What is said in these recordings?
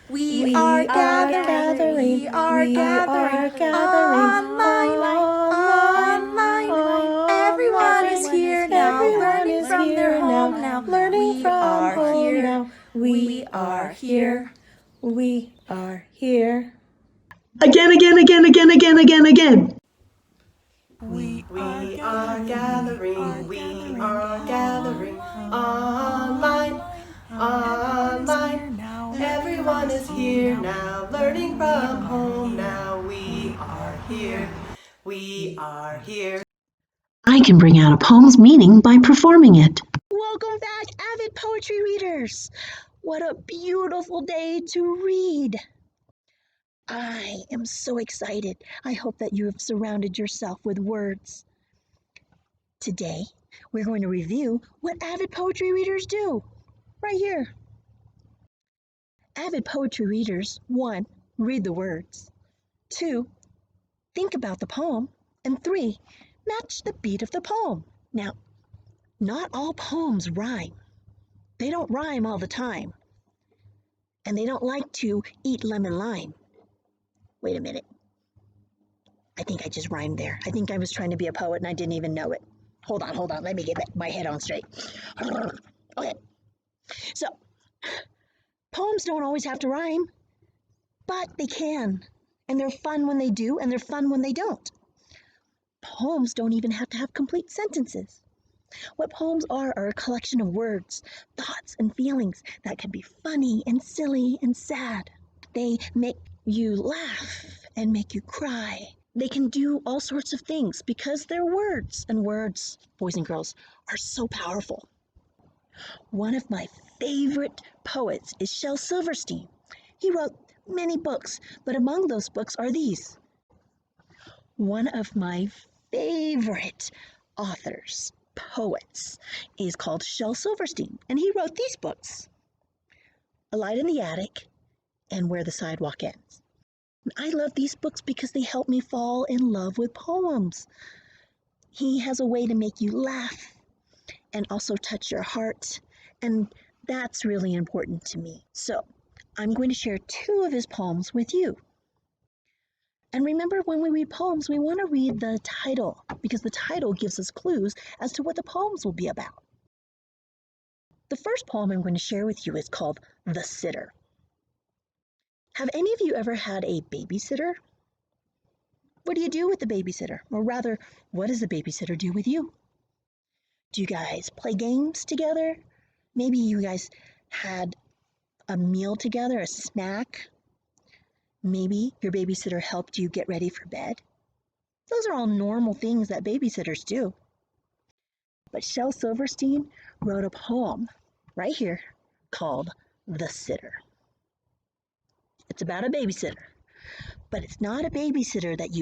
We are gathering, we are gathering online. Everyone is here now, learning from their home now. We are here, we are here. We are here. Again. We are gathering, we are gathering online. Everyone is here now, learning from home now. We are here, we are here. I can bring out a poem's meaning by performing it. Welcome back, avid poetry readers. What a beautiful day to read. I am so excited. I hope that you have surrounded yourself with words. Today, we're going to review what avid poetry readers do. Right here. Avid poetry readers, 1, read the words. 2, think about the poem. And 3, match the beat of the poem. Now, not all poems rhyme. They don't rhyme all the time. And they don't like to eat lemon lime. Wait a minute. I think I just rhymed there. I think I was trying to be a poet and I didn't even know it. Hold on. Let me get my head on straight. Okay. So, poems don't always have to rhyme, but they can. And they're fun when they do, and they're fun when they don't. Poems don't even have to have complete sentences. What poems are a collection of words, thoughts, and feelings that can be funny and silly and sad. They make you laugh and make you cry. They can do all sorts of things because they're words, and words, boys and girls, are so powerful. One of my favorite poets is Shel Silverstein. He wrote many books, but among those books are these. One of my favorite authors, poets, is called Shel Silverstein, and he wrote these books, A Light in the Attic and Where the Sidewalk Ends. I love these books because they help me fall in love with poems. He has a way to make you laugh and also touch your heart, and that's really important to me. So I'm going to share 2 of his poems with you. And remember, when we read poems, we want to read the title because the title gives us clues as to what the poems will be about. The first poem I'm going to share with you is called The Sitter. Have any of you ever had a babysitter? What do you do with the babysitter? Or rather, what does the babysitter do with you? Do you guys play games together? Maybe you guys had a meal together, a snack. Maybe your babysitter helped you get ready for bed. Those are all normal things that babysitters do. But Shel Silverstein wrote a poem right here called The Sitter. It's about a babysitter, but it's not a babysitter that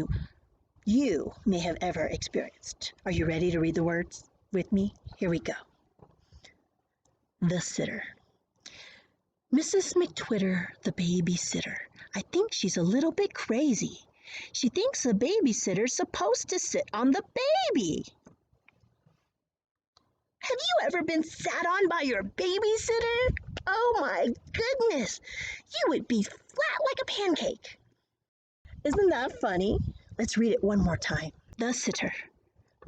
you may have ever experienced. Are you ready to read the words with me? Here we go. The Sitter. Mrs. McTwitter, the babysitter. I think she's a little bit crazy. She thinks the babysitter's supposed to sit on the baby. Have you ever been sat on by your babysitter? Oh my goodness, you would be flat like a pancake. Isn't that funny? Let's read it one more time. The Sitter.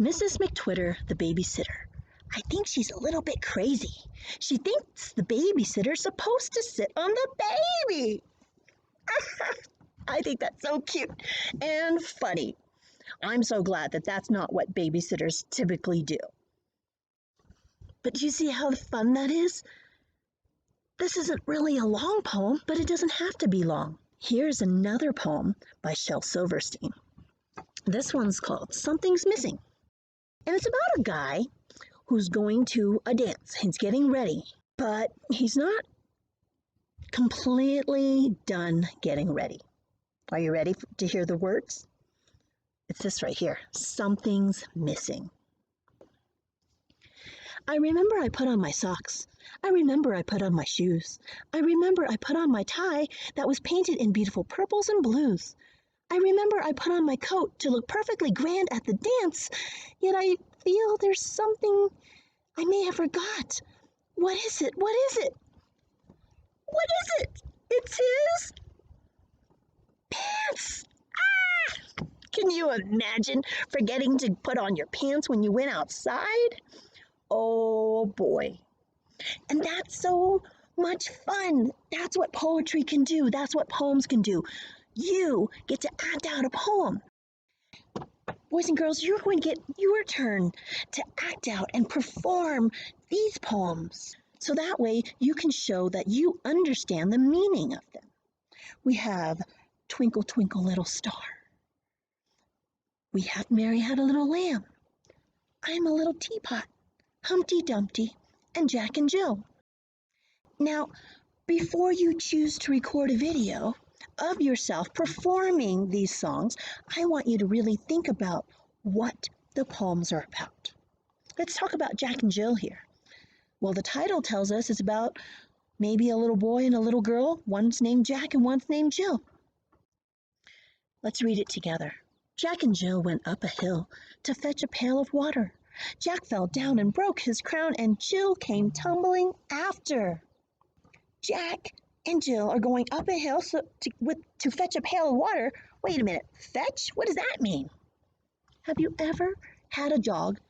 Mrs. McTwitter, the babysitter. I think she's a little bit crazy. She thinks the babysitter's supposed to sit on the baby. I think that's so cute and funny. I'm so glad that that's not what babysitters typically do. But do you see how fun that is? This isn't really a long poem, but it doesn't have to be long. Here's another poem by Shel Silverstein. This one's called Something's Missing. And it's about a guy who's going to a dance. He's getting ready, but he's not completely done getting ready. Are you ready to hear the words? It's this right here. Something's missing. I remember I put on my socks. I remember I put on my shoes. I remember I put on my tie that was painted in beautiful purples and blues. I remember I put on my coat to look perfectly grand at the dance, yet I feel there's something I may have forgot. What is it? What is it? What is it? It's you imagine forgetting to put on your pants when you went outside? Oh boy. And that's so much fun. That's what poetry can do. That's what poems can do. You get to act out a poem. Boys and girls, you're going to get your turn to act out and perform these poems. So that way you can show that you understand the meaning of them. We have Twinkle, Twinkle, Little Star. We have Mary Had a Little Lamb. I'm a Little Teapot, Humpty Dumpty, and Jack and Jill. Now, before you choose to record a video of yourself performing these songs, I want you to really think about what the poems are about. Let's talk about Jack and Jill here. Well, the title tells us it's about maybe a little boy and a little girl. One's named Jack and one's named Jill. Let's read it together. Jack and Jill went up a hill to fetch a pail of water. Jack fell down and broke his crown, and Jill came tumbling after. Jack and Jill are going up a hill to fetch a pail of water. Wait a minute, fetch? What does that mean? Have you ever had a dog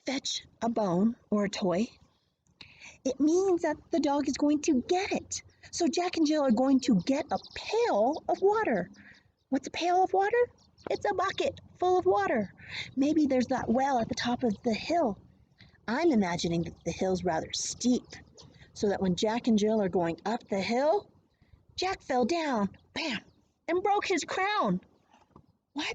fetch a bone or a toy? It means that the dog is going to get it. So Jack and Jill are going to get a pail of water. What's a pail of water? It's a bucket full of water. Maybe there's that well at the top of the hill. I'm imagining that the hill's rather steep, so that when Jack and Jill are going up the hill, Jack fell down, bam, and broke his crown. What?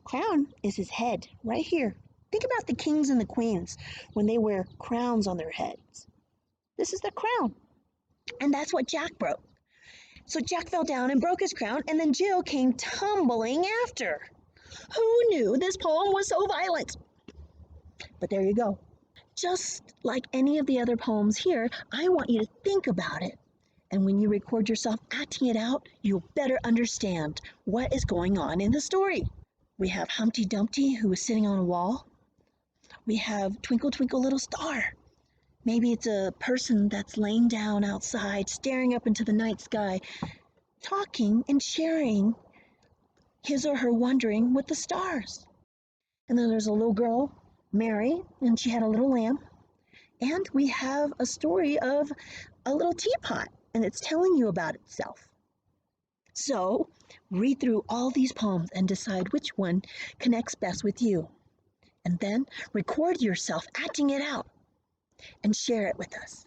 Crown is his head, right here. Think about the kings and the queens when they wear crowns on their heads. This is the crown, and that's what Jack broke. So Jack fell down and broke his crown, and then Jill came tumbling after. Who knew this poem was so violent? But there you go. Just like any of the other poems here, I want you to think about it. And when you record yourself acting it out, you'll better understand what is going on in the story. We have Humpty Dumpty, who is sitting on a wall. We have Twinkle, Twinkle, Little Star. Maybe it's a person that's laying down outside, staring up into the night sky, talking and sharing his or her wondering with the stars. And then there's a little girl, Mary, and she had a little lamb. And we have a story of a little teapot, and it's telling you about itself. So read through all these poems and decide which one connects best with you. And then record yourself acting it out and share it with us.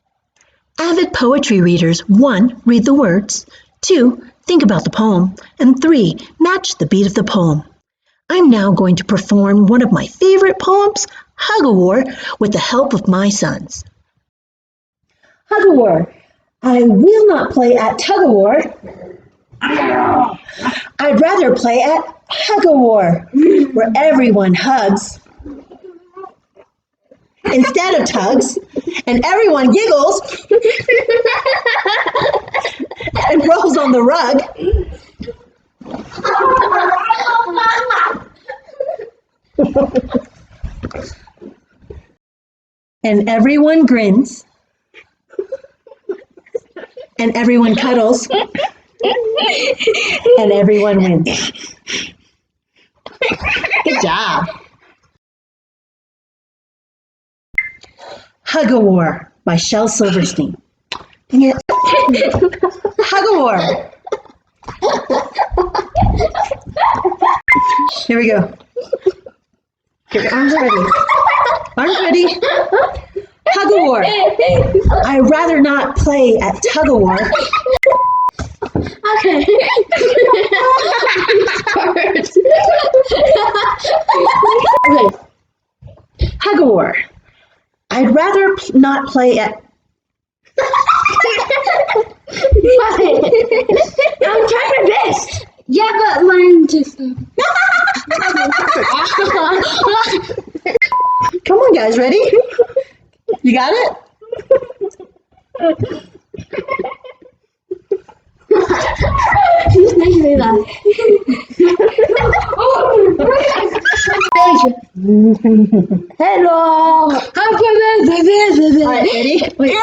Avid poetry readers: 1. Read the words. 2. Think about the poem. And 3. Match the beat of the poem. I'm now going to perform one of my favorite poems, Hug-a-War, with the help of my sons. Hug-a-War. I will not play at tug-a-war. I'd rather play at Hug-a-War, where everyone hugs instead of tugs, and everyone giggles and rolls on the rug. And everyone grins, and everyone cuddles, and everyone wins. Good job. Hug-a-War by Shel Silverstein. Hug-a-War. Here we go. Get your arms ready. Arms ready. Hug-a-War. I'd rather not play at tug-a-war. Okay. Okay. Hug-a-War. I'd rather not play at... I'm trying my best. Yeah, but mine just... Come on, guys, ready? You got it? She's making me laugh. Hello. All right, ready? Wait.